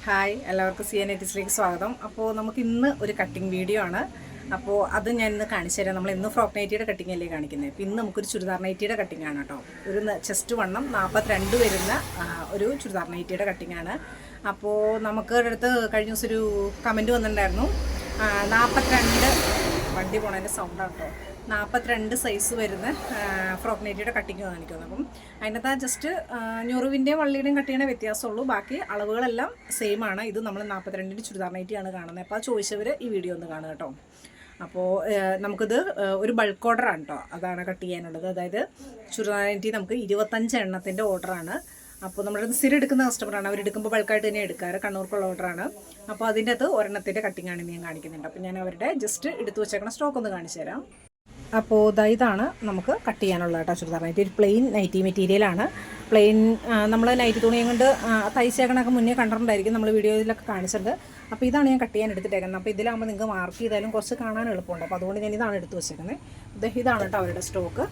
Hi, എല്ലാവർക്കും CN80സിലേക്ക് സ്വാഗതം. അപ്പോൾ നമുക്ക് ഇന്ന് ഒരു കട്ടിങ് വീഡിയോ ആണ്. അപ്പോൾ അത് ഞാൻ ഇന്ന് കാണിച്ചു തരാം. നമ്മൾ ഇന്ന് ഫ്രോക്ക് നൈറ്റിയുടെ കട്ടിങ് അല്ലേ കാണിക്കുന്നത്. അപ്പോൾ ഇന്ന് നമുക്കൊരു ചുരിദാർ നൈറ്റിയുടെ കട്ടിങ് ആണ് കേട്ടോ. ഒരു ചെസ്റ്റ് വണ്ണം 42 വരുന്ന ഒരു ചുരിദാർ നൈറ്റിയുടെ കട്ടിങ് ആണ്. അപ്പോൾ നമുക്ക് അടുത്ത് കഴിഞ്ഞ ദിവസം ഒരു കമൻറ്റ് വന്നിട്ടുണ്ടായിരുന്നു, 42 വണ്ടി പോണതിൻ്റെ സൗണ്ടാണ് കേട്ടോ. 42 സൈസ് വരുന്ന ഫ്രോക്ക് നൈറ്റിയുടെ കട്ടിങ് കാണിക്കുന്നത്. അപ്പം അതിനകത്ത് ജസ്റ്റ് ഞൊറിവിൻ്റെയും വള്ളിയുടെയും കട്ട് ചെയ്യണ വ്യത്യാസമുള്ളൂ. ബാക്കി അളവുകളെല്ലാം സെയിം ആണ്. ഇത് നമ്മൾ 42 ചുരിദാർ നൈറ്റിയാണ് കാണുന്നത്. അപ്പോൾ ആ ചോദിച്ചവർ ഈ വീഡിയോ ഒന്ന് കാണുക കേട്ടോ. അപ്പോൾ നമുക്കിത് ഒരു ബൾക്ക് ഓർഡറാണ് കേട്ടോ. അതാണ് കട്ട് ചെയ്യാനുള്ളത്. അതായത് ചുരിദാർ നൈറ്റി നമുക്ക് 25 എണ്ണത്തിൻ്റെ ഓർഡറാണ്. അപ്പോൾ നമ്മുടെ സ്ഥിരം എടുക്കുന്ന കസ്റ്റമറാണ്. അവരെടുക്കുമ്പോൾ ബൾക്കായിട്ട് തന്നെ എടുക്കാറ്. കണ്ണൂർക്കുള്ള ഓർഡറാണ്. അപ്പോൾ അതിൻ്റെ അകത്ത് ഒരെണ്ണത്തിൻ്റെ കട്ടിങ്ങാണ് ഞാൻ കാണിക്കുന്നുണ്ട്. അപ്പോൾ ഞാൻ അവരുടെ ജസ്റ്റ് എടുത്തു വെച്ചേക്കണ സ്റ്റോക്ക് ഒന്ന് കാണിച്ചു തരാം. അപ്പോൾ ഇതാണ് നമുക്ക് കട്ട് ചെയ്യാനുള്ള കേട്ടോ ചുരിദാർ നൈറ്റി. ഒരു പ്ലെയിൻ നൈറ്റി മെറ്റീരിയലാണ്. പ്ലെയിൻ നമ്മൾ നൈറ്റി തുണിയും കൊണ്ട് തയ്ച്ചേക്കണൊക്കെ മുന്നേ കണ്ടിട്ടുണ്ടായിരിക്കും, നമ്മൾ വീഡിയോയിലൊക്കെ കാണിച്ചിട്ടുണ്ട്. അപ്പോൾ ഇതാണ് ഞാൻ കട്ട് ചെയ്യാൻ എടുത്തിട്ടേക്കുന്നത്. അപ്പോൾ ഇതിലാകുമ്പോൾ നിങ്ങൾക്ക് മാർക്ക് ചെയ്താലും കുറച്ച് കാണാൻ എളുപ്പമുണ്ട്. അപ്പോൾ അതുകൊണ്ട് ഞാൻ ഇതാണ് എടുത്ത് വെച്ചേക്കുന്നത്. ഇതാണ് കേട്ടോ അവരുടെ സ്റ്റോക്ക്.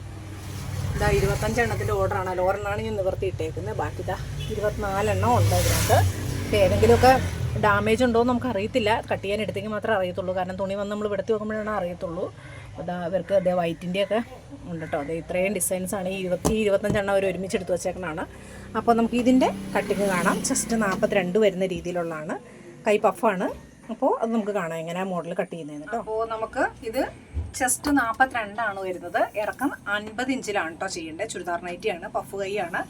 25 എണ്ണത്തിൻ്റെ ഓർഡറാണ്. ഒരെണ്ണമാണ് ഞാൻ നിവർത്തി ഇട്ടേക്കുന്നത്. ബാക്കി 24 എണ്ണം ഉണ്ട് ഇതിനകത്ത്. ഏതെങ്കിലുമൊക്കെ ഡാമേജ് ഉണ്ടോ എന്ന് നമുക്ക് അറിയത്തില്ല. കട്ട് ചെയ്യാൻ എടുത്തെങ്കിൽ മാത്രമേ അറിയത്തുള്ളൂ. കാരണം തുണി വന്ന് നമ്മൾ ഇവിടുത്തെ നോക്കുമ്പോഴാണ് അറിയത്തുള്ളൂ. അവർക്ക് വൈറ്റിൻ്റെയൊക്കെ ഉണ്ട് കേട്ടോ. ഇത്രയും ഡിസൈൻസാണ്. 25 എണ്ണം അവർ ഒരുമിച്ച് എടുത്ത് വെച്ചേക്കണതാണ്. അപ്പോൾ നമുക്ക് ഇതിൻ്റെ കട്ടിങ് കാണാം. ചെസ്റ്റ് 42 വരുന്ന രീതിയിലുള്ളതാണ്. കൈ പഫാണ്. അപ്പോൾ അത് നമുക്ക് കാണാം എങ്ങനെയാണ് മോഡൽ കട്ട് ചെയ്യുന്നതെന്ന് കേട്ടോ. അപ്പോൾ നമുക്ക് ഇത് ചെസ്റ്റ് 42 വരുന്നത്. ഇറക്കം 50 ഇഞ്ചിലാണ് കേട്ടോ ചെയ്യേണ്ടത്. ചുരിദാർ നൈറ്റിയാണ്, പഫ് കൈയാണ്.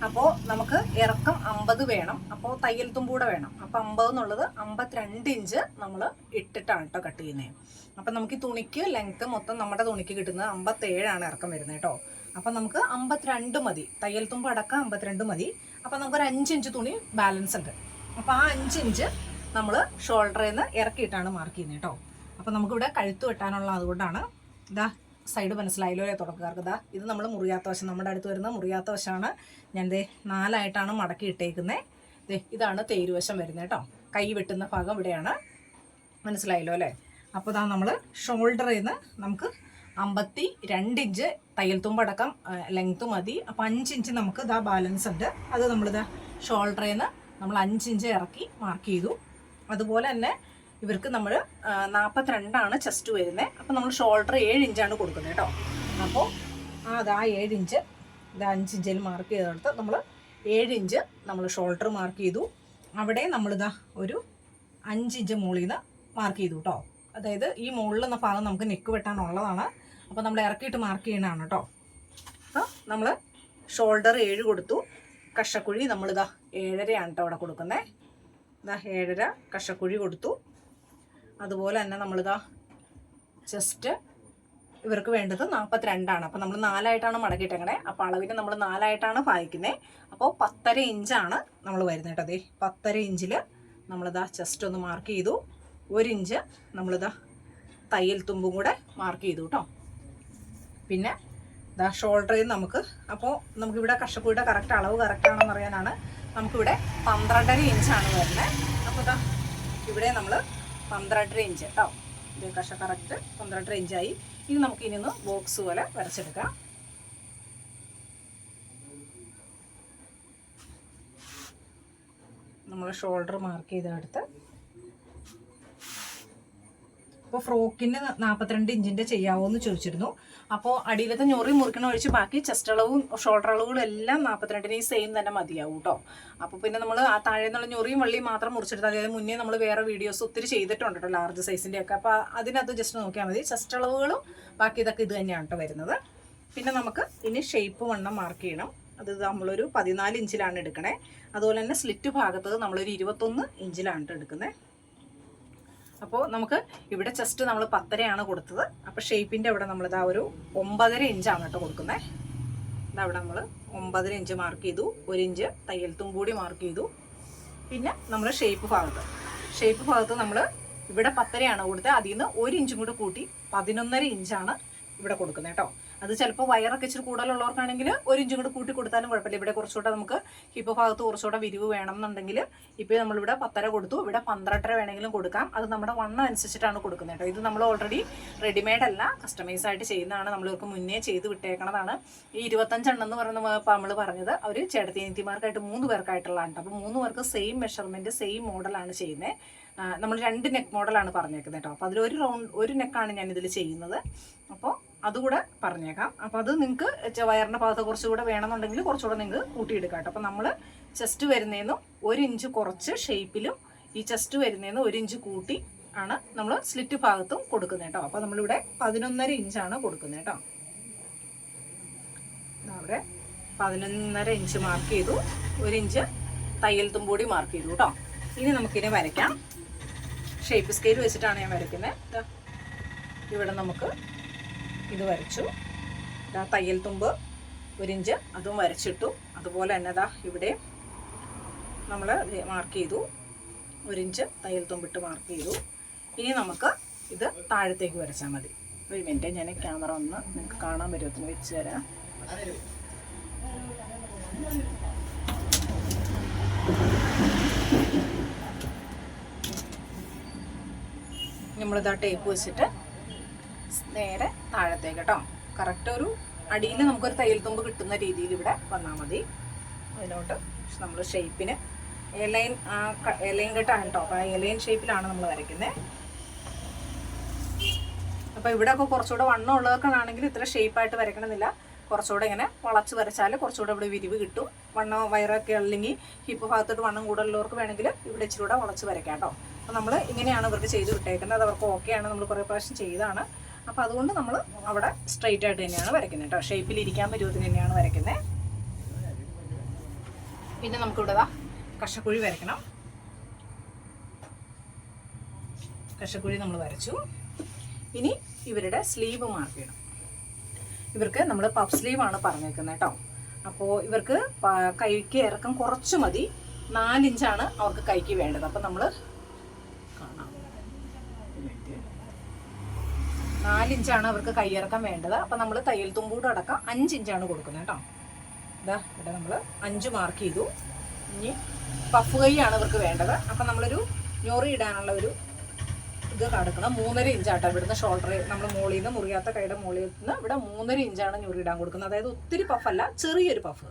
അപ്പോൾ നമുക്ക് ഇറക്കം 50 വേണം. അപ്പോൾ തയ്യൽ തുമ്പൂടെ വേണം. അപ്പോൾ 50 എന്നുള്ളത് 52 ഇഞ്ച് നമ്മൾ ഇട്ടിട്ടാണ് കേട്ടോ കട്ട് ചെയ്യുന്നത്. അപ്പം നമുക്ക് ഈ തുണിക്ക് ലെങ്ത്ത് മൊത്തം നമ്മുടെ തുണിക്ക് കിട്ടുന്നത് 57 ഇറക്കം വരുന്നത് കേട്ടോ. അപ്പം നമുക്ക് 52 മതി. തയ്യൽ തുമ്പ് അടക്കം 52 മതി. അപ്പം നമുക്കൊരു 5 ഇഞ്ച് തുണി ബാലൻസ് ഉണ്ട്. അപ്പോൾ ആ 5 ഇഞ്ച് നമ്മൾ ഷോൾഡറിൽ നിന്ന് ഇറക്കിയിട്ടാണ് മാർക്ക് ചെയ്യുന്നത് കേട്ടോ. അപ്പോൾ നമുക്കിവിടെ കഴുത്ത് വെട്ടാനുള്ള അതുകൊണ്ടാണ്. സൈഡ് മനസ്സിലായല്ലോ തുടക്കക്കാർക്ക്. ഇത് നമ്മൾ മുറിയാത്ത വശം, നമ്മുടെ അടുത്ത് വരുന്ന മുറിയാത്ത വശമാണ്. ഞാൻ 4 മടക്കി ഇട്ടേക്കുന്നത്. ഇതാണ് തേരുവശം വരുന്നത് കേട്ടോ. കൈ വെട്ടുന്ന ഭാഗം ഇവിടെയാണ്. മനസ്സിലായല്ലോ അല്ലേ? അപ്പോൾ നമ്മൾ ഷോൾഡറിൽ നിന്ന് നമുക്ക് 52 ഇഞ്ച് തയ്യൽ തുമ്പടക്കം ലെങ്ത്ത് മതി. അപ്പോൾ 5 ഇഞ്ച് നമുക്ക് ബാലൻസ് ഉണ്ട്. അത് നമ്മളിതാ ഷോൾഡറിൽ നിന്ന് നമ്മൾ 5 ഇഞ്ച് ഇറക്കി മാർക്ക് ചെയ്തു. അതുപോലെ തന്നെ ഇവർക്ക് നമ്മൾ 42 ചെസ്റ്റ് വരുന്നത്. അപ്പോൾ നമ്മൾ ഷോൾഡർ 7 ഇഞ്ചാണ് കൊടുക്കുന്നത് കേട്ടോ. അപ്പോൾ 7 ഇഞ്ച് 5 ഇഞ്ചിൽ മാർക്ക് ചെയ്തെടുത്ത് നമ്മൾ 7 ഇഞ്ച് നമ്മൾ ഷോൾഡർ മാർക്ക് ചെയ്തു. അവിടെ നമ്മളിതാ ഒരു 5 ഇഞ്ച് മുകളിൽ നിന്ന് മാർക്ക് ചെയ്തു കേട്ടോ. അതായത് ഈ മുകളിലെന്ന ഭാഗം നമുക്ക് നെക്ക് വെട്ടാനുള്ളതാണ്. അപ്പോൾ നമ്മൾ ഇറക്കിയിട്ട് മാർക്ക് ചെയ്യണതാണ് കേട്ടോ. അപ്പോൾ നമ്മൾ ഷോൾഡർ 7 കൊടുത്തു. കഷക്കുഴി നമ്മളിതാ 7.5 കേട്ടോ അവിടെ കൊടുക്കുന്നത്. 7.5 കഷക്കുഴി കൊടുത്തു. അതുപോലെ തന്നെ നമ്മളിതാ ചെസ്റ്റ് ഇവർക്ക് വേണ്ടത് 42. അപ്പോൾ നമ്മൾ 4 മടക്കിയിട്ടങ്ങനെ. അപ്പോൾ അളവിന് നമ്മൾ 4 ഭാഗിക്കുന്നത്. അപ്പോൾ 10.5 ഇഞ്ചാണ് നമ്മൾ വരുന്നത് കേട്ടോ. 10.5 ഇഞ്ചിൽ നമ്മളിതാ ചെസ്റ്റ് ഒന്ന് മാർക്ക് ചെയ്തു. 1 ഇഞ്ച് നമ്മളിതാ തയ്യൽ തുമ്പും കൂടെ മാർക്ക് ചെയ്തു കേട്ടോ. പിന്നെ ഷോൾഡറിൽ നമുക്ക്, അപ്പോൾ നമുക്കിവിടെ കഷക്കുഴിയുടെ കറക്റ്റ് അളവ് കറക്റ്റാണെന്ന് അറിയാനാണ്. നമുക്കിവിടെ 12.5 ഇഞ്ചാണ് വരുന്നത്. അപ്പോൾ ഇവിടെ നമ്മൾ 12.5 ഇഞ്ച് കേട്ടോ. കഷ കറക്റ്റ് 12.5 ഇഞ്ചായി. ഇത് നമുക്ക് ഇനി ഒന്ന് ബോക്സ് പോലെ വരച്ചെടുക്കാം. നമ്മൾ ഷോൾഡർ മാർക്ക് ചെയ്തെടുത്ത്, അപ്പോൾ ഫ്രോക്കിന് 42 ഇഞ്ചിൻ്റെ ചെയ്യാവോ എന്ന് ചോദിച്ചിരുന്നു. അപ്പോൾ അടിയിലത്തെ ഞൊറി മുറിക്കണ ഒഴിച്ച് ബാക്കി ചെസ്റ്റ് അളവും ഷോൾഡർ അളവുകളും എല്ലാം 42 സെയിം തന്നെ മതിയാവും കേട്ടോ. അപ്പോൾ പിന്നെ നമ്മൾ ആ താഴെ നിന്നുള്ള ഞൊറിയും വള്ളിയും മാത്രം മുറിച്ചെടുത്താൽ, അതായത് മുന്നേ നമ്മൾ വേറെ വീഡിയോസ് ഒത്തിരി ചെയ്തിട്ടുണ്ട് കേട്ടോ, ലാർജ് സൈസിൻ്റെ ഒക്കെ. അപ്പോൾ അതിനകത്ത് ജസ്റ്റ് നോക്കിയാൽ മതി. ചെസ്റ്റ് അളവുകളും ബാക്കി ഇതൊക്കെ ഇത് തന്നെയാണ് കേട്ടോ വരുന്നത്. പിന്നെ നമുക്ക് ഇനി ഷേപ്പ് വണ്ണം മാർക്ക് ചെയ്യണം. അത് നമ്മളൊരു 14 ഇഞ്ചിലാണ് എടുക്കണേ. അതുപോലെ തന്നെ സ്ലിറ്റ് ഭാഗത്ത് നമ്മളൊരു 21 ഇഞ്ചിലാണ് എടുക്കുന്നത്. അപ്പോൾ നമുക്ക് ഇവിടെ ചെസ്റ്റ് നമ്മൾ 10.5 കൊടുത്തത്. അപ്പോൾ ഷേപ്പിൻ്റെ അവിടെ നമ്മളിതാ ഒരു 9.5 ഇഞ്ചാണ് കേട്ടോ കൊടുക്കുന്നത്. ഇതവിടെ നമ്മൾ 9.5 ഇഞ്ച് മാർക്ക് ചെയ്തു. 1 ഇഞ്ച് തയ്യൽ തുമ്പൂടി മാർക്ക് ചെയ്തു. പിന്നെ നമ്മൾ ഷേപ്പ് ഭാഗത്ത് നമ്മൾ ഇവിടെ 10.5 കൊടുത്തത്. അതിൽ നിന്ന് 1 ഇഞ്ചും കൂടെ കൂട്ടി 11.5 ഇഞ്ചാണ് ഇവിടെ കൊടുക്കുന്നത് കേട്ടോ. അത് ചിലപ്പോൾ വയറൊക്കെ ഇച്ചിരി കൂടുതലുള്ളവർക്കാണെങ്കിൽ 1 ഇഞ്ച് കൂടെ കൂട്ടി കൊടുത്താലും കുഴപ്പമില്ല. ഇവിടെ കുറച്ചുകൂടെ നമുക്ക് ഹിപ്പ് ഭാഗത്ത് കുറച്ചുകൂടെ വിരിവ് വേണം എന്നുണ്ടെങ്കിൽ ഇപ്പോൾ നമ്മളിവിടെ 10.5 കൊടുത്തു, ഇവിടെ 12.5 വേണമെങ്കിലും കൊടുക്കാം. അത് നമ്മുടെ വണ്ണം അനുസരിച്ചിട്ടാണ് കൊടുക്കുന്നത് കേട്ടോ. ഇത് നമ്മൾ ഓൾറെഡി റെഡിമെയ്ഡ് അല്ല, കസ്റ്റമൈസ് ആയിട്ട് ചെയ്യുന്നതാണ്. നമ്മൾക്ക് മുന്നേ ചെയ്ത് വിട്ടേക്കണതാണ്. ഈ 25 എണ്ണം എന്ന് പറയുന്ന നമ്മൾ പറഞ്ഞത് അവർ ചേട്ടത്തിയനിയത്തിമാർക്കായിട്ട് 3 പേർക്കായിട്ടുള്ളതാണ്. അപ്പോൾ 3 പേർക്ക് സെയിം മെഷർമെൻറ്റ് സെയിം മോഡലാണ് ചെയ്യുന്നത്. നമ്മൾ 2 നെക്ക് മോഡലാണ് പറഞ്ഞേക്കുന്നത് കേട്ടോ. അപ്പോൾ അതിലൊരു ഒരു നെക്കാണ് ഞാനിതിൽ ചെയ്യുന്നത്. അപ്പോൾ അതുകൂടെ പറഞ്ഞേക്കാം. അപ്പോൾ അത് നിങ്ങൾക്ക് വയറിൻ്റെ ഭാഗത്ത് കുറച്ചുകൂടെ വേണമെന്നുണ്ടെങ്കിൽ കുറച്ചുകൂടെ നിങ്ങൾക്ക് കൂട്ടിയെടുക്കാം കേട്ടോ. അപ്പോൾ നമ്മൾ ചെസ്റ്റ് വരുന്നതെന്നും 1 ഇഞ്ച് കുറച്ച് ഷേപ്പിലും ഈ ചെസ്റ്റ് വരുന്നതെന്ന് 1 ഇഞ്ച് കൂട്ടി ആണ് നമ്മൾ സ്ലിറ്റ് ഭാഗത്തും കൊടുക്കുന്നത് കേട്ടോ. അപ്പോൾ നമ്മളിവിടെ 11.5 ഇഞ്ചാണ് കൊടുക്കുന്നത് കേട്ടോ. അവിടെ 11.5 ഇഞ്ച് മാർക്ക് ചെയ്തു, 1 ഇഞ്ച് തയ്യൽ തുമ്പൂടി മാർക്ക് ചെയ്തു കേട്ടോ. ഇനി നമുക്കിനെ വരയ്ക്കാം. ഷേപ്പ് സ്കെയിൽ വെച്ചിട്ടാണ് ഞാൻ വരയ്ക്കുന്നത്. ഇവിടെ നമുക്ക് ഇത് വരച്ചു. തയ്യൽ തുമ്പ് 1 ഇഞ്ച് അതും വരച്ചിട്ടു. അതുപോലെ തന്നെ ഇവിടെ നമ്മൾ മാർക്ക് ചെയ്തു, 1 ഇഞ്ച് തയ്യൽ തുമ്പിട്ട് മാർക്ക് ചെയ്തു. ഇനി നമുക്ക് ഇത് താഴത്തേക്ക് വരച്ചാൽ മതി. ഒരു മിനിറ്റ്, ഞാൻ ക്യാമറ ഒന്ന് നിങ്ങൾക്ക് കാണാൻ പറ്റുമോ വെച്ച് തരാം. നമ്മളിതാ ടേപ്പ് വെച്ചിട്ട് നേരെ താഴത്തേക്ക് കേട്ടോ. കറക്റ്റ് ഒരു അടിയിൽ നമുക്കൊരു തയ്യൽ തുമ്പ് കിട്ടുന്ന രീതിയിൽ ഇവിടെ വന്നാൽ മതി. അതിനോട്ട് നമ്മൾ ഷേപ്പിന് എലൈൻ കെട്ടാണ് കേട്ടോ. അപ്പോൾ എലൈൻ ഷേപ്പിലാണ് നമ്മൾ വരയ്ക്കുന്നത്. അപ്പോൾ ഇവിടെ ഒക്കെ കുറച്ചുകൂടെ വണ്ണം ഉള്ളതൊക്കെ ആണെങ്കിൽ ഇത്ര ഷേപ്പായിട്ട് വരയ്ക്കണമെന്നില്ല. കുറച്ചുകൂടെ ഇങ്ങനെ വളച്ച് വരച്ചാൽ കുറച്ചുകൂടെ ഇവിടെ വിരിവ് കിട്ടും. വണ്ണം വയറൊക്കെ അല്ലെങ്കിൽ ഹിപ്പ് ഭാഗത്തോട്ട് വണ്ണം കൂടുതലുള്ളവർക്ക് വേണമെങ്കിൽ ഇവിടെ ഇച്ചിരി കൂടെ വളച്ച് വരയ്ക്കാം കേട്ടോ. അപ്പോൾ നമ്മൾ ഇങ്ങനെയാണ് ഇവർക്ക് ചെയ്ത് വിട്ടേക്കുന്നത്. അവർക്ക് ഓക്കെയാണ്, നമ്മൾ കുറേ പ്രാവശ്യം ചെയ്താണ്. അപ്പോൾ അതുകൊണ്ട് നമ്മൾ അവിടെ സ്ട്രെയിറ്റ് ആയിട്ട് തന്നെയാണ് വരയ്ക്കുന്നത് കേട്ടോ. ഷേപ്പിലിരിക്കാൻ പരുവത്തിന് തന്നെയാണ് വരയ്ക്കുന്നത്. പിന്നെ നമുക്കിവിടെ കഷക്കുഴി വരയ്ക്കണം. കഷക്കുഴി നമ്മൾ വരച്ചു. ഇനി ഇവരുടെ സ്ലീവ് മാർക്ക് ചെയ്യണം. ഇവർക്ക് നമ്മൾ പഫ് സ്ലീവാണ് പറഞ്ഞേക്കുന്നത് കേട്ടോ. അപ്പോൾ ഇവർക്ക് കൈക്ക് ഇറക്കം കുറച്ച് മതി. 4 ഇഞ്ചാണ് അവർക്ക് കൈക്ക് വേണ്ടത്. അപ്പം നമ്മൾ കാണാം, 4 ഇഞ്ചാണ് അവർക്ക് കൈയിറക്കം വേണ്ടത്. അപ്പം നമ്മൾ തയ്യൽ തുമ്പൂടെ അടക്കം 5 ഇഞ്ചാണ് കൊടുക്കുന്നത് കേട്ടോ. ഇവിടെ നമ്മൾ 5 മാർക്ക് ചെയ്തു. ഇനി പഫ് കൈയാണ് ഇവർക്ക് വേണ്ടത്. അപ്പം നമ്മളൊരു ഞൊറി ഇടാനുള്ള ഒരു ഇത് കടക്കണം. 3.5 ഇഞ്ചാട്ടോ. ഇവിടുന്ന് ഷോൾഡർ നമ്മൾ മുകളിൽ നിന്ന് മുറിയാത്ത കൈയുടെ മുകളിൽ നിന്ന് ഇവിടെ 3.5 ഇഞ്ചാണ് ഞൊറി ഇടാൻ കൊടുക്കുന്നത്. അതായത് ഒത്തിരി പഫല്ല, ചെറിയൊരു പഫ്.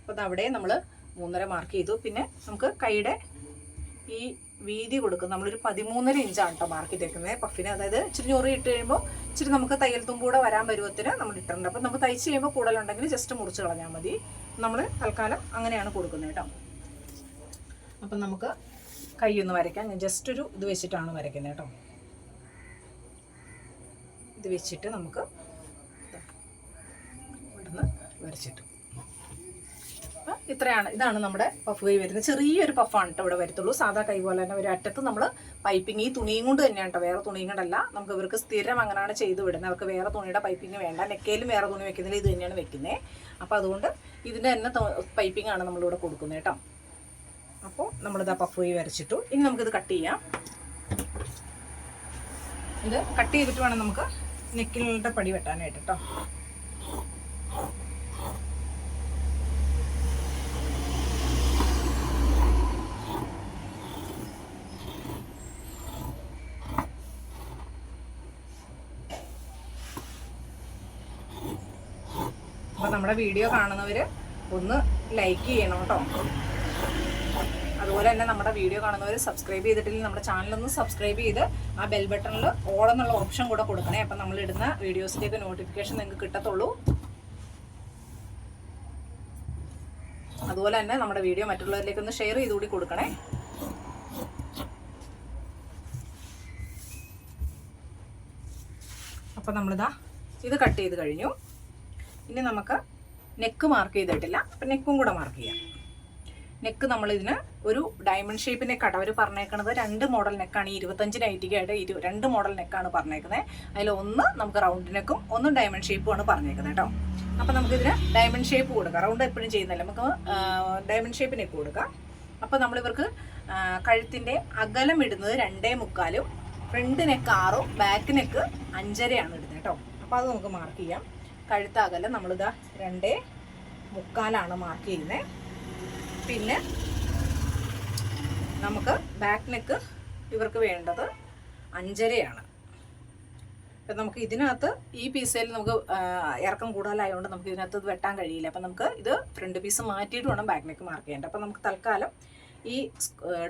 അപ്പോൾ അതവിടെ നമ്മൾ 3.5 മാർക്ക് ചെയ്തു. പിന്നെ നമുക്ക് കൈയുടെ ഈ വീതി കൊടുക്കും. നമ്മളൊരു 13.5 ഇഞ്ചാണ് കേട്ടോ മാർക്ക് ചെയ്തേക്കുന്നത് പഫിന്. അതായത് ഇച്ചിരി ഞൊറി ഇട്ട് കഴിയുമ്പോൾ ഇച്ചിരി നമുക്ക് തയ്യൽ തുമ്പൂടെ വരാൻ പരുവത്തിന് നമ്മൾ ഇട്ടിട്ടുണ്ട്. അപ്പം നമുക്ക് തയ്ച്ച് കഴിയുമ്പോൾ കൂടുതലുണ്ടെങ്കിൽ ജസ്റ്റ് മുറിച്ച് കളഞ്ഞാൽ മതി. നമ്മൾ തൽക്കാലം അങ്ങനെയാണ് കൊടുക്കുന്നത് കേട്ടോ. അപ്പം നമുക്ക് കൈ ഒന്ന് വരയ്ക്കാം. ഞാൻ ജസ്റ്റ് ഒരു ഇത് വെച്ചിട്ടാണ് വരയ്ക്കുന്നത് കേട്ടോ. ഇത് വെച്ചിട്ട് നമുക്ക് ഇവിടുന്ന് വരച്ചിട്ട് ഇതാണ് നമ്മുടെ പഫ് കൈ വരുന്നത്. ചെറിയൊരു പഫാണ് കേട്ടോ ഇവിടെ വരത്തുള്ളൂ. സാധാ കൈ പോലെ തന്നെ ഒരു അറ്റത്ത് നമ്മൾ പൈപ്പിങ് ഈ തുണിയും കൊണ്ട് തന്നെയാണ് കേട്ടോ, വേറെ തുണിയും കൊണ്ടല്ല. നമുക്ക് ഇവർക്ക് സ്ഥിരം അങ്ങനെയാണ് ചെയ്ത് വിടുന്നത്. അവർക്ക് വേറെ തുണിയുടെ പൈപ്പിങ് വേണ്ട. നെക്കയിലും വേറെ തുണി വെക്കുന്നില്ല, ഇത് തന്നെയാണ് വെക്കുന്നത്. അപ്പോൾ അതുകൊണ്ട് ഇതിൻ്റെ തന്നെ പൈപ്പിംഗ് ആണ് നമ്മളിവിടെ കൊടുക്കുന്നത് കേട്ടോ. അപ്പോൾ നമ്മളിതാ പഫ് കൈ വരച്ചിട്ടു. ഇനി നമുക്കിത് കട്ട് ചെയ്യാം. ഇത് കട്ട് ചെയ്തിട്ട് വേണം നമുക്ക് നെക്കിലുള്ള പടി വെട്ടാനായിട്ട് കേട്ടോ. അപ്പോൾ നമ്മുടെ വീഡിയോ കാണുന്നവർ ഒന്ന് ലൈക്ക് ചെയ്യണം കേട്ടോ. അതുപോലെ തന്നെ നമ്മുടെ വീഡിയോ കാണുന്നവർ സബ്സ്ക്രൈബ് ചെയ്തിട്ടില്ലെങ്കിൽ നമ്മുടെ ചാനലൊന്ന് സബ്സ്ക്രൈബ് ചെയ്ത് ആ ബെൽ ബട്ടണിൽ ഓൾ എന്നുള്ള ഓപ്ഷൻ കൂടെ കൊടുക്കണേ. അപ്പം നമ്മളിടുന്ന വീഡിയോസിൻ്റെയൊക്കെ നോട്ടിഫിക്കേഷൻ നിങ്ങൾക്ക് കിട്ടത്തുള്ളൂ. അതുപോലെ തന്നെ നമ്മുടെ വീഡിയോ മറ്റുള്ളവരിലേക്കൊന്ന് ഷെയർ ചെയ്തുകൂടി കൊടുക്കണേ. അപ്പം നമ്മളിതാ ഇത് കട്ട് ചെയ്ത് കഴിഞ്ഞു. ഇനി നമുക്ക് നെക്ക് മാർക്ക് ചെയ്തിട്ടില്ല. അപ്പം നെക്കും കൂടെ മാർക്ക് ചെയ്യാം. നെക്ക് നമ്മളിതിന് ഒരു ഡയമണ്ട് ഷേപ്പ് നെക്കാണ് അവർ പറഞ്ഞേക്കുന്നത്. 2 മോഡൽ നെക്കാണ്. ഈ 25 നൈറ്റിക്കായിട്ട് 2 മോഡൽ നെക്കാണ് പറഞ്ഞേക്കുന്നത്. അതിലൊന്ന് നമുക്ക് റൗണ്ട് നെക്കും ഒന്ന് ഡയമണ്ട് ഷേപ്പുമാണ് പറഞ്ഞേക്കുന്നത് കേട്ടോ. അപ്പം നമുക്കിതിന് ഡയമണ്ട് ഷേപ്പ് കൊടുക്കാം. റൗണ്ട് എപ്പോഴും ചെയ്യുന്നില്ല, നമുക്ക് ഡയമണ്ട് ഷേപ്പ് നെക്ക് കൊടുക്കാം. അപ്പോൾ നമ്മളിവർക്ക് കഴുത്തിൻ്റെ അകലം ഇടുന്നത് 2.25, ഫ്രണ്ട് നെക്ക് 6, ബാക്ക് നെക്ക് 5.5 ഇടുന്നത് കേട്ടോ. അപ്പോൾ അത് നമുക്ക് മാർക്ക് ചെയ്യാം. കഴുത്തകലം നമ്മളിതാ 2.25 മാർക്ക് ചെയ്യുന്നത്. പിന്നെ നമുക്ക് ബാക്ക് നെക്ക് ഇവർക്ക് വേണ്ടത് 5.5. അപ്പം നമുക്ക് ഇതിനകത്ത് ഈ പീസിൽ നമുക്ക് ഇറക്കം കൂടുതലായതുകൊണ്ട് നമുക്ക് ഇതിനകത്ത് ഇത് വെട്ടാൻ കഴിയില്ല. അപ്പം നമുക്ക് ഇത് ഫ്രണ്ട് പീസ് മാറ്റിയിട്ട് വേണം ബാക്ക് നെക്ക് മാർക്ക് ചെയ്യേണ്ടത്. അപ്പം നമുക്ക് തൽക്കാലം ഈ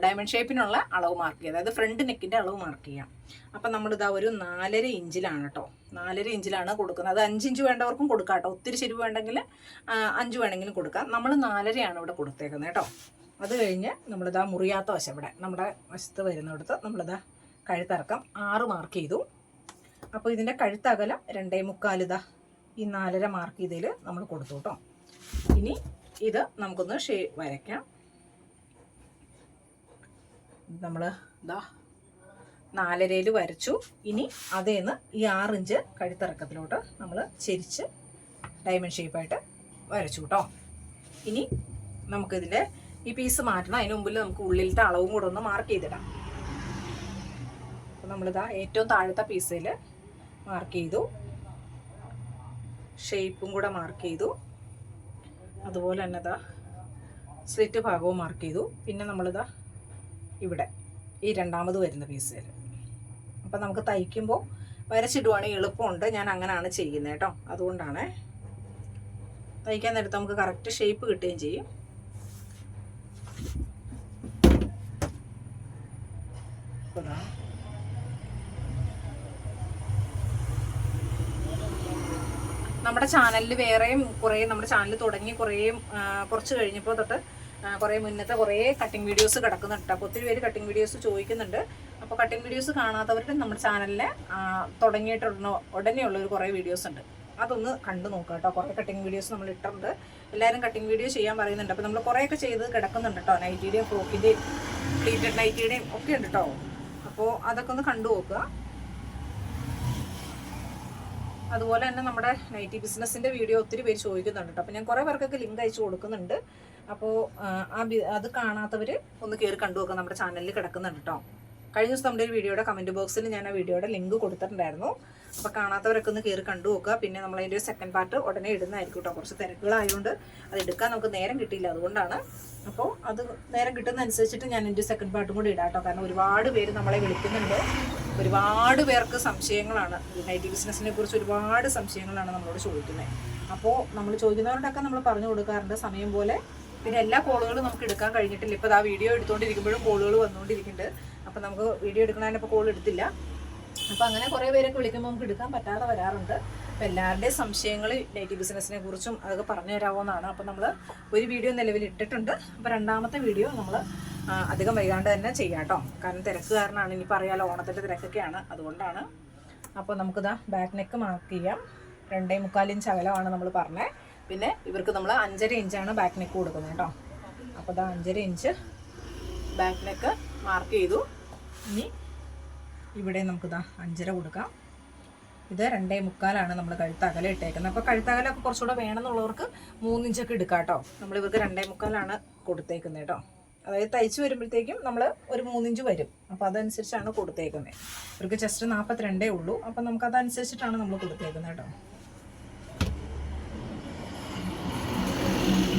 ഡയമണ്ട് ഷേപ്പിനുള്ള അളവ് മാർക്ക് ചെയ്യുക, അതായത് ഫ്രണ്ട് നെക്കിൻ്റെ അളവ് മാർക്ക് ചെയ്യാം. അപ്പം നമ്മളിതാ ഒരു 4.5 ഇഞ്ചിലാണ് കേട്ടോ, 4.5 ഇഞ്ചിലാണ് കൊടുക്കുന്നത്. അത് 5 ഇഞ്ച് വേണ്ടവർക്കും കൊടുക്കാം കേട്ടോ, ഒത്തിരി ചെരുവ് വേണ്ടെങ്കിൽ 5 വേണമെങ്കിലും കൊടുക്കാം. നമ്മൾ 4.5 ഇവിടെ കൊടുത്തേക്കുന്നത് കേട്ടോ. അത് കഴിഞ്ഞ് നമ്മളിതാ മുറിയാത്ത വശം ഇവിടെ നമ്മുടെ വശത്ത് വരുന്നിടത്ത് നമ്മളിതാ കഴുത്തിറക്കം 6 മാർക്ക് ചെയ്തു. അപ്പോൾ ഇതിൻ്റെ കഴുത്തകലം 2.25 ഇതാ ഈ 4.5 മാർക്ക് ചെയ്തതിൽ നമ്മൾ കൊടുത്തു കേട്ടോ. ഇനി ഇത് നമുക്കൊന്ന് വരയ്ക്കാം. നമ്മൾ ഇതാ 4.5 വരച്ചു. ഇനി അതേന്ന് ഈ 6 ഇഞ്ച് കഴുത്തിറക്കത്തിലോട്ട് നമ്മൾ ചെരിച്ച് ഡയമണ്ട് ഷേപ്പായിട്ട് വരച്ചു കേട്ടോ. ഇനി നമുക്കിതിൻ്റെ ഈ പീസ് മാറ്റണം. അതിന് മുമ്പിൽ നമുക്ക് ഉള്ളിലത്തെ അളവും കൂടെ ഒന്ന് മാർക്ക് ചെയ്തിടാം. അപ്പോൾ നമ്മളിതാ ഏറ്റവും താഴത്തെ പീസിൽ മാർക്ക് ചെയ്തു, ഷേപ്പും കൂടെ മാർക്ക് ചെയ്തു, അതുപോലെ തന്നെ ഇതാ സ്ലിറ്റ് ഭാഗവും മാർക്ക് ചെയ്തു. പിന്നെ നമ്മളിതാ ഇവിടെ ഈ രണ്ടാമത് വരുന്ന പീസിൽ അപ്പം നമുക്ക് തയ്ക്കുമ്പോൾ വരച്ചിടുവാണെങ്കിൽ എളുപ്പമുണ്ട്. ഞാൻ അങ്ങനെയാണ് ചെയ്യുന്നത് കേട്ടോ, അതുകൊണ്ടാണ്. തയ്ക്കാൻ നേരത്ത് നമുക്ക് കറക്റ്റ് ഷേപ്പ് കിട്ടുകയും ചെയ്യും. നമ്മുടെ ചാനലിൽ വേറെയും കുറേ, നമ്മുടെ ചാനൽ തുടങ്ങി കുറച്ച് കഴിഞ്ഞപ്പോൾ തൊട്ട് കുറേ മുന്നത്തെ കുറേ കട്ടിങ് വീഡിയോസ് കിടക്കുന്നുണ്ട്. അപ്പോൾ ഒത്തിരി പേര് കട്ടിങ് വീഡിയോസ് ചോദിക്കുന്നുണ്ട്. അപ്പോൾ കട്ടിങ് വീഡിയോസ് കാണാത്തവരുടെ നമ്മുടെ ചാനലിൽ തുടങ്ങിയിട്ടുള്ള ഉടനെയുള്ളൊരു കുറേ വീഡിയോസ് ഉണ്ട്, അതൊന്ന് കണ്ടു നോക്കുക കേട്ടോ. കുറേ കട്ടിങ് വീഡിയോസ് നമ്മൾ ഇട്ടിട്ടുണ്ട്. എല്ലാവരും കട്ടിങ് വീഡിയോ ചെയ്യാൻ പറയുന്നുണ്ട്. അപ്പോൾ നമ്മൾ കുറേയൊക്കെ ചെയ്ത് കിടക്കുന്നുണ്ട് കേട്ടോ. നൈറ്റിയുടെയും ഫ്രോക്കിൻ്റെയും പ്ലീറ്റഡ് നൈറ്റിയുടെയും ഒക്കെ ഉണ്ട് കേട്ടോ. അപ്പോൾ അതൊക്കെ ഒന്ന് കണ്ടു നോക്കുക. അതുപോലെ തന്നെ നമ്മുടെ നൈറ്റി ബിസിനസ്സിൻ്റെ വീഡിയോ ഒത്തിരി പേര് ചോദിക്കുന്നുണ്ട് കേട്ടോ. അപ്പോൾ ഞാൻ കുറേ പേർക്കൊക്കെ ലിങ്ക് അയച്ചു കൊടുക്കുന്നുണ്ട്. അപ്പോൾ അത് കാണാത്തവർ ഒന്ന് കയറി കണ്ടു നോക്കുക, നമ്മുടെ ചാനലിൽ കിടക്കുന്നുണ്ട് കേട്ടോ. കഴിഞ്ഞ ദിവസം നമ്മുടെ ഒരു വീഡിയോയുടെ കമൻറ്റ് ബോക്സിൽ ഞാൻ ആ വീഡിയോയുടെ ലിങ്ക് കൊടുത്തിട്ടുണ്ടായിരുന്നു. അപ്പോൾ കാണാത്തവരൊക്കെ ഒന്ന് കയറി കണ്ടു നോക്കുക. പിന്നെ നമ്മളതിൻ്റെ സെക്കൻഡ് പാർട്ട് ഉടനെ ഇടുന്നതായിരിക്കും കേട്ടോ. കുറച്ച് തിരക്കുകളായതുകൊണ്ട് അത് എടുക്കാൻ നമുക്ക് നേരം കിട്ടിയില്ല, അതുകൊണ്ടാണ്. അപ്പോൾ അത് നേരം കിട്ടുന്നതനുസരിച്ചിട്ട് ഞാൻ എൻ്റെ സെക്കൻഡ് പാർട്ടും കൂടി ഇടാം കേട്ടോ. കാരണം ഒരുപാട് പേര് നമ്മളെ വിളിക്കുന്നുണ്ട്. ഒരുപാട് പേർക്ക് സംശയങ്ങളാണ്, നൈറ്റി ബിസിനസ്സിനെ കുറിച്ച് ഒരുപാട് സംശയങ്ങളാണ് നമ്മളോട് ചോദിക്കുന്നത്. അപ്പോൾ നമ്മൾ ചോദിക്കുന്നവരോടൊക്കെ നമ്മൾ പറഞ്ഞു കൊടുക്കാറുണ്ട് സമയം പോലെ. പിന്നെ എല്ലാ കോളുകളും നമുക്ക് എടുക്കാൻ കഴിഞ്ഞിട്ടില്ല. ഇപ്പോൾ ആ വീഡിയോ എടുത്തുകൊണ്ടിരിക്കുമ്പോഴും കോളുകൾ വന്നുകൊണ്ടിരിക്കുന്നുണ്ട്. അപ്പോൾ നമുക്ക് വീഡിയോ എടുക്കണതിനിപ്പോൾ കോൾ എടുത്തില്ല. അപ്പോൾ അങ്ങനെ കുറേ പേരൊക്കെ വിളിക്കുമ്പോൾ നമുക്ക് എടുക്കാൻ പറ്റാതെ വരാറുണ്ട്. അപ്പോൾ എല്ലാവരുടെയും സംശയങ്ങൾ നൈറ്റി ബിസിനസ്സിനെ കുറിച്ചും അതൊക്കെ പറഞ്ഞു തരാവുന്നതാണ്. അപ്പോൾ നമ്മൾ ഒരു വീഡിയോ നിലവിൽ ഇട്ടിട്ടുണ്ട്. അപ്പോൾ രണ്ടാമത്തെ വീഡിയോ നമ്മൾ അധികം വൈകാണ്ട് തന്നെ ചെയ്യാം കേട്ടോ. കാരണം തിരക്ക് കാരണമാണ്. ഇനിയിപ്പോൾ അറിയാലോ, ഓണത്തിൻ്റെ തിരക്കൊക്കെയാണ്, അതുകൊണ്ടാണ്. അപ്പോൾ നമുക്കിതാ ബാക്ക് നെക്ക് മാർക്ക് ചെയ്യാം. 2.25 ഇഞ്ച് അകലമാണ് നമ്മൾ പറഞ്ഞത്. പിന്നെ ഇവർക്ക് നമ്മൾ 5.5 ഇഞ്ചാണ് ബാക്ക് നെക്ക് കൊടുക്കുന്നത് കേട്ടോ. അപ്പോൾ ഇതാ 5.5 ഇഞ്ച് ബാക്ക് നെക്ക് മാർക്ക് ചെയ്തു. ഇനി ഇവിടെ നമുക്കിതാ 5.5 കൊടുക്കാം. ഇത് 2.25 നമ്മൾ കഴുത്തകലം ഇട്ടേക്കുന്നത്. അപ്പോൾ കഴുത്തകലമൊക്കെ കുറച്ചുകൂടെ വേണമെന്നുള്ളവർക്ക് 3 ഇഞ്ചൊക്കെ എടുക്കാം കേട്ടോ. നമ്മളിവർക്ക് 2.25 കൊടുത്തേക്കുന്നത് കേട്ടോ. അതായത് തയ്ച്ച് വരുമ്പോഴത്തേക്കും നമ്മൾ ഒരു 3 ഇഞ്ച് വരും. അപ്പോൾ അതനുസരിച്ചാണ് കൊടുത്തേക്കുന്നത്. ഇവർക്ക് ജസ്റ്റ് 42 ഉള്ളൂ. അപ്പം നമുക്കതനുസരിച്ചിട്ടാണ് നമ്മൾ കൊടുത്തേക്കുന്നത് കേട്ടോ.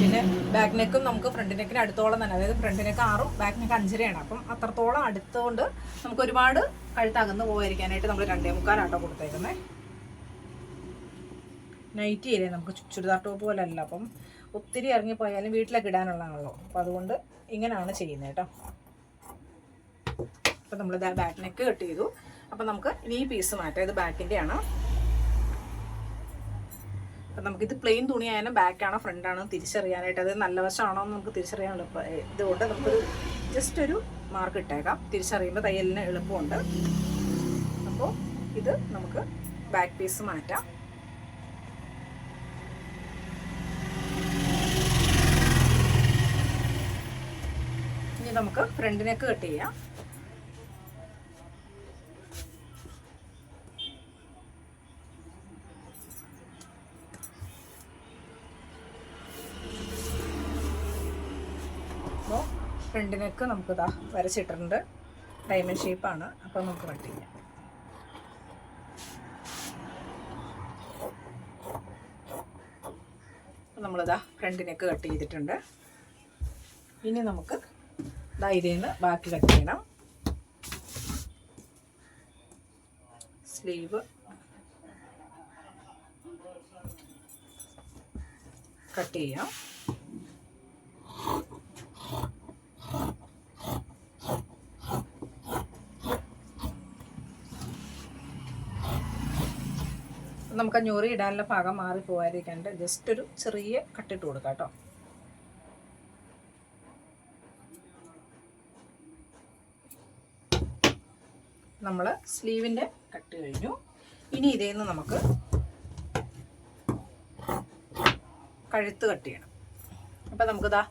പിന്നെ ബാക്ക് നെക്കും നമുക്ക് ഫ്രണ്ട് നെക്കിന് അടുത്തോളം തന്നെ, അതായത് ഫ്രണ്ട് നെക്ക് 6 ബാക്ക് നെക്ക് 5.5 അപ്പം അത്രത്തോളം അടുത്തുകൊണ്ട് നമുക്ക് ഒരുപാട് കഴുത്തകന്ന് പോകാതിരിക്കാനായിട്ട് നമ്മൾ 2.25 കൊടുത്തേക്കുന്നത്. നൈറ്റി ഇല്ലേ, നമുക്ക് ചുരിദാർ ടോപ്പ് പോലെ അല്ല. അപ്പം ഒത്തിരി ഇറങ്ങിപ്പോയാലും വീട്ടിലൊക്കെ ഇടാനുള്ളതാണല്ലോ. അപ്പോൾ അതുകൊണ്ട് ഇങ്ങനെയാണ് ചെയ്യുന്നത് കേട്ടോ. അപ്പോൾ നമ്മൾ ബാക്ക് നെക്ക് കട്ട് ചെയ്തു. അപ്പോൾ നമുക്ക് ഇനി ഈ പീസ് മാറ്റാം. ഇത് ബാക്കിൻ്റെയാണ്. അപ്പം നമുക്കിത് പ്ലെയിൻ തുണിയായാലും ബാക്കാണോ ഫ്രണ്ടാണോ തിരിച്ചറിയാനായിട്ട്, അത് നല്ല വശമാണോ എന്ന് നമുക്ക് തിരിച്ചറിയാൻ എളുപ്പം. ഇതുകൊണ്ട് നമുക്കൊരു ജസ്റ്റ് ഒരു മാർക്ക് ഇട്ടേക്കാം. തിരിച്ചറിയുമ്പോൾ തയ്യലിന് എളുപ്പമുണ്ട്. അപ്പോൾ ഇത് നമുക്ക് ബാക്ക് പീസ് മാറ്റാം. ഇനി നമുക്ക് ഫ്രണ്ട് നെക്ക് കട്ട് ചെയ്യാം. അപ്പോൾ ഫ്രണ്ട് നെക്ക് നമുക്ക് ഇതാ വരച്ചിട്ടുണ്ട്. ഡയമണ്ട് ഷേപ്പാണ്. അപ്പോൾ നമുക്ക് കട്ട് ചെയ്യാം. നമ്മളിതാ ഫ്രണ്ട് നെക്ക് കട്ട് ചെയ്തിട്ടുണ്ട്. ഇനി നമുക്ക് ഇതിൽ നിന്ന് ബാക്കി കട്ട് ചെയ്യണം. സ്ലീവ് കട്ട് ചെയ്യാം. നമുക്ക് ആ ഞൊറി ഇടാനുള്ള ഭാഗം മാറി പോകാതിരിക്കാണ്ട് ജസ്റ്റ് ഒരു ചെറിയ കട്ടിട്ട് കൊടുക്കാം കേട്ടോ. നമ്മൾ സ്ലീവിൻ്റെ കട്ട് കഴിഞ്ഞു. ഇനി ഇതിൽ നിന്ന് നമുക്ക് കഴുത്ത് കട്ട് ചെയ്യണം. അപ്പോൾ നമുക്കിതാ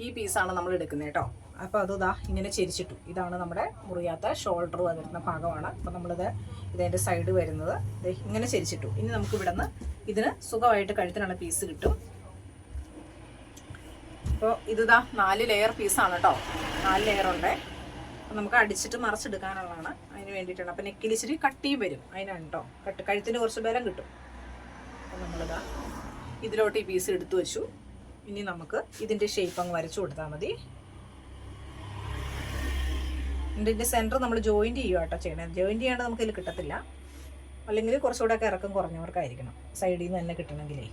ഈ പീസാണ് നമ്മൾ എടുക്കുന്നത് കേട്ടോ. അപ്പോൾ അത് ഇങ്ങനെ ചെരിച്ചിട്ടു. ഇതാണ് നമ്മുടെ മുറിയാത്ത ഷോൾഡർ വരുന്ന ഭാഗമാണ്. അപ്പോൾ നമ്മളിത് ഇതിൻ്റെ സൈഡ് വരുന്നത് ഇങ്ങനെ ചെരിച്ചിട്ടു. ഇനി നമുക്ക് ഇവിടെ നിന്ന് ഇതിന് സുഖമായിട്ട് കഴുത്തിനുള്ള പീസ് കിട്ടും. അപ്പോൾ ഇത് 4 ലെയർ പീസാണ് കേട്ടോ. 4 ലെയറുണ്ട്. അപ്പോൾ നമുക്ക് അടിച്ചിട്ട് മറച്ചെടുക്കാനുള്ളതാണ്, അതിന് വേണ്ടിയിട്ടാണ്. അപ്പോൾ നെക്കിൽ ഇച്ചിരി കട്ടിയും വരും, അതിനാണ് കേട്ടോ. കഴുത്തിന് കുറച്ച് ബലം കിട്ടും. അപ്പോൾ നമ്മളിതാ ഇതിലോട്ട് ഈ പീസ് എടുത്തു വെച്ചു. ഇനി നമുക്ക് ഇതിൻ്റെ ഷേപ്പ് അങ്ങ് വരച്ചു കൊടുത്താൽ മതി. ഇതിൻ്റെ സെൻറ്റർ നമ്മൾ ജോയിൻറ്റ് ചെയ്യുക കേട്ടോ ചെയ്യണത്. ജോയിൻറ്റ് ചെയ്യാണ്ട് നമുക്കിതിൽ കിട്ടത്തില്ല. അല്ലെങ്കിൽ കുറച്ചുകൂടെ ഒക്കെ ഇറക്കം കുറഞ്ഞവർക്കായിരിക്കണം സൈഡിൽ നിന്ന് തന്നെ കിട്ടണമെങ്കിലേ.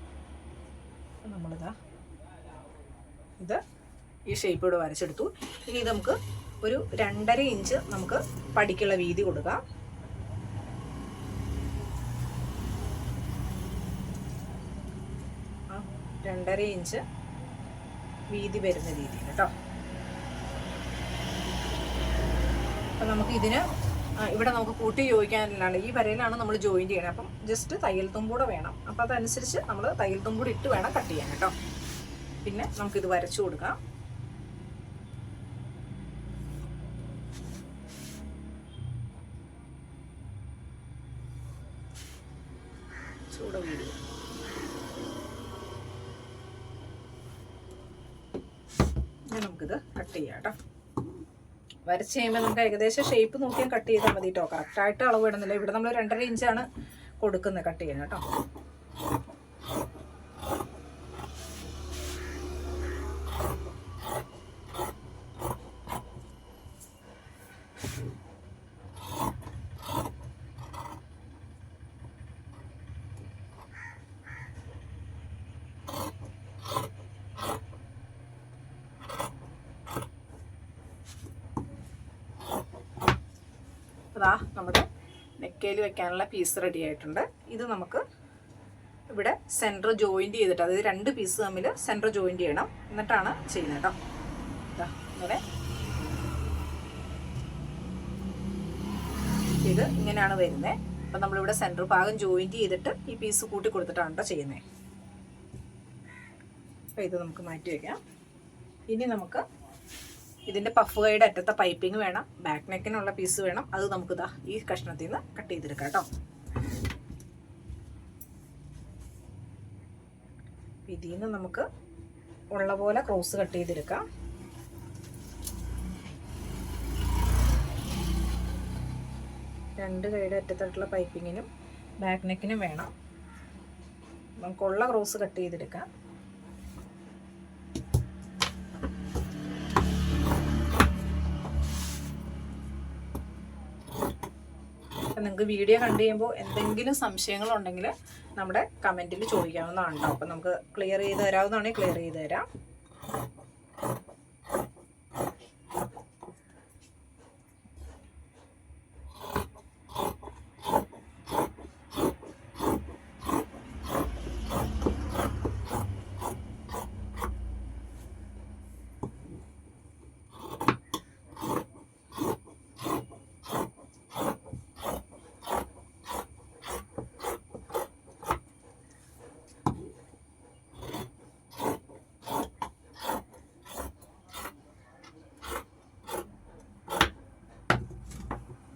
നമ്മളിതാ ഇത് ഈ ഷേപ്പ് ഇവിടെ വരച്ചെടുത്തു. ഇനി ഇത് നമുക്ക് ഒരു 2.5 ഇഞ്ച് നമുക്ക് പടിക്കുള്ള വീതി കൊടുക്കാം. ആ 2.5 ഇഞ്ച് വീതി വരുന്ന രീതിയിൽ കേട്ടോ. അപ്പം നമുക്ക് ഇതിന് ഇവിടെ നമുക്ക് കൂട്ടി യോജിക്കാനാണ് ഈ വരയിലാണ് നമ്മൾ ജോയിൻ ചെയ്യണത്. അപ്പം ജസ്റ്റ് തയ്യൽ തുമ്പൂടെ വേണം. അപ്പം അതനുസരിച്ച് നമ്മൾ തയ്യൽ തുമ്പൂടെ ഇട്ട് വേണം കട്ട് ചെയ്യാൻ കേട്ടോ. പിന്നെ നമുക്കിത് വരച്ചു കൊടുക്കാം. ചൂട് വീഡിയോ നമുക്കിത് കട്ട് ചെയ്യാം കേട്ടോ. വരച്ച് കഴിയുമ്പോൾ നമുക്ക് ഏകദേശം ഷേപ്പ് നോക്കിയാൽ കട്ട് ചെയ്താൽ മതി കേട്ടോ. കറക്റ്റായിട്ട് അളവ് ഇടുന്നില്ല. ഇവിടെ നമ്മൾ 2.5 ഇഞ്ചാണ് കൊടുക്കുന്നത് കട്ട് ചെയ്യാൻ കേട്ടോ. അതാ നമ്മുടെ നെക്കയിൽ വെക്കാനുള്ള പീസ് റെഡി ആയിട്ടുണ്ട്. ഇത് നമുക്ക് ഇവിടെ സെൻറ്റർ ജോയിൻറ്റ് ചെയ്തിട്ട്, അതായത് 2 പീസ് തമ്മിൽ സെൻറ്റർ ജോയിൻറ്റ് ചെയ്യണം. എന്നിട്ടാണ് ചെയ്യുന്നത് കേട്ടോ. ഇതാ ഇങ്ങനെ ഇത് ഇങ്ങനെയാണ് വരുന്നത്. അപ്പം നമ്മളിവിടെ സെൻറ്റർ ഭാഗം ജോയിൻറ്റ് ചെയ്തിട്ട് ഈ പീസ് കൂട്ടി കൊടുത്തിട്ടാണ് കേട്ടോ ചെയ്യുന്നത്. അപ്പോൾ ഇത് നമുക്ക് മാറ്റി വയ്ക്കാം. ഇനി നമുക്ക് ഇതിൻ്റെ പഫ് കൈയുടെ അറ്റത്തെ പൈപ്പിംഗ് വേണം, ബാക്ക് നെക്കിനുള്ള പീസ് വേണം. അത് നമുക്കിതാ ഈ കഷ്ണത്തിൽ നിന്ന് കട്ട് ചെയ്തെടുക്കാം കേട്ടോ. ഇതിൽ നിന്ന് നമുക്ക് ഉള്ള പോലെ ക്രോസ് കട്ട് ചെയ്തെടുക്കാം. രണ്ട് കൈയുടെ അറ്റത്തായിട്ടുള്ള പൈപ്പിങ്ങിനും ബാക്ക് നെക്കിനും വേണം. നമുക്കുള്ള ക്രോസ് കട്ട് ചെയ്തെടുക്കാം. നിങ്ങൾക്ക് വീഡിയോ കണ്ടു കഴിയുമ്പോൾ എന്തെങ്കിലും സംശയങ്ങളുണ്ടെങ്കിൽ നമ്മുടെ കമൻറ്റിൽ ചോദിക്കാവുന്നതാണ് കേട്ടോ. അപ്പം നമുക്ക് ക്ലിയർ ചെയ്ത് തരാവുന്നതാണെങ്കിൽ ക്ലിയർ ചെയ്ത് തരാം.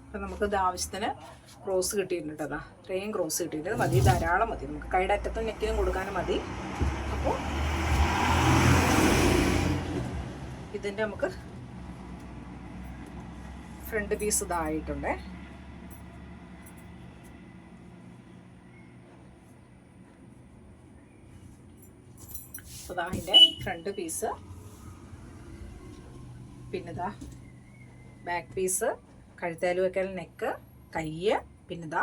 അപ്പം നമുക്കിത് ആവശ്യത്തിന് ക്രോസ് കിട്ടിയിട്ടുണ്ട്. അതാ ഇത്രയും ക്രോസ് കിട്ടിയിട്ട് മതി, ധാരാളം മതി. നമുക്ക് കൈയുടെ അറ്റത്തും നെക്കിനും കൊടുക്കാനും മതി. അപ്പോൾ ഇതിൻ്റെ നമുക്ക് ഫ്രണ്ട് പീസ് ഇതായിട്ടുണ്ട്. ഇതാ അതിൻ്റെ ഫ്രണ്ട് പീസ്, പിന്നെ ഇതാ ബാക്ക് പീസ്, കഴുത്തേല് വെക്കൽ നെക്ക്, കയ്യ്, പിന്നെ ഇതാ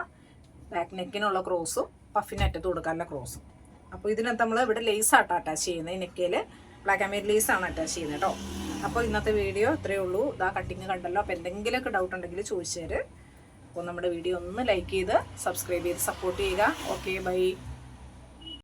ബാക്ക് നെക്കിനുള്ള ക്രോസും പഫിന് അറ്റത്ത് കൊടുക്കാനുള്ള ക്രോസും. അപ്പോൾ ഇതിനകത്ത് നമ്മൾ ഇവിടെ ലേസാട്ടോ അറ്റാച്ച് ചെയ്യുന്നത്. ഈ നെക്കയിൽ ബ്ലാക്ക് ആൻഡ് വൈറ്റ് ലേസാണ് അറ്റാച്ച് ചെയ്യുന്നത് കേട്ടോ. അപ്പോൾ ഇന്നത്തെ വീഡിയോ ഇത്രയേ ഉള്ളൂ. ഇതാ കട്ടിങ് കണ്ടല്ലോ. അപ്പോൾ എന്തെങ്കിലുമൊക്കെ ഡൗട്ട് ഉണ്ടെങ്കിൽ ചോദിച്ചു തരും. അപ്പോൾ നമ്മുടെ വീഡിയോ ഒന്ന് ലൈക്ക് ചെയ്ത് സബ്സ്ക്രൈബ് ചെയ്ത് സപ്പോർട്ട് ചെയ്യുക. Okay, by.